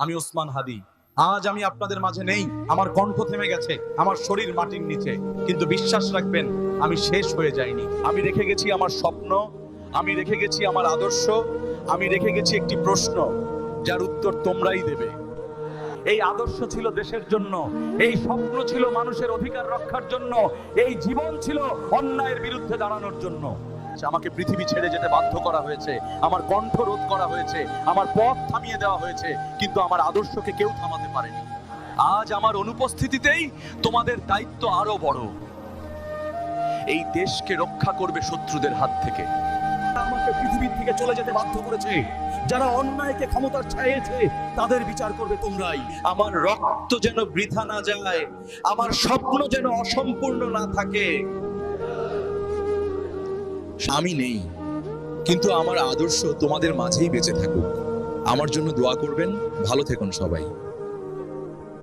আমি ওসমান হাদি। আজ আমি আপনাদের মাঝে নেই, আমার কণ্ঠ থেমে গেছে, আমার শরীর মাটির নিচে, কিন্তু বিশ্বাস রাখবেন আমি শেষ হয়ে যাইনি। আমি রেখে গেছি আমার স্বপ্ন, আমি রেখে গেছি আমার আদর্শ, আমি রেখে গেছি একটি প্রশ্ন যার উত্তর তোমরাই দেবে। এই আদর্শ ছিল দেশের জন্য, এই স্বপ্ন ছিল মানুষের অধিকার রক্ষার জন্য, এই জীবন ছিল অন্যায়ের বিরুদ্ধে দাঁড়ানোর জন্য। আমাকে পৃথিবী ছেড়ে যেতে বাধ্য করা হয়েছে, আমার কণ্ঠ রোধ করা হয়েছে, আমার পথ থামিয়ে দেওয়া হয়েছে, কিন্তু আমার আদর্শকে কেউ থামাতে পারেনি। আজ আমার অনুপস্থিতিতেই তোমাদের দায়িত্ব আরো বড়। এই দেশকে রক্ষা করবে শত্রুদের হাত থেকে। আমাকে পৃথিবীর থেকে চলে যেতে বাধ্য করেছে, যারা অন্যায়কে ক্ষমতার ছাইয়েছে তাদের বিচার করবে তোমরাই। আমার রক্ত যেন বৃথা না যায়, আমার স্বপ্ন যেন অসম্পূর্ণ না থাকে। আমি নেই, কিন্তু আমার আদর্শ তোমাদের মাঝেই বেঁচে থাকুক। আমার জন্য দোয়া করবেন। ভালো থেকুন সবাই।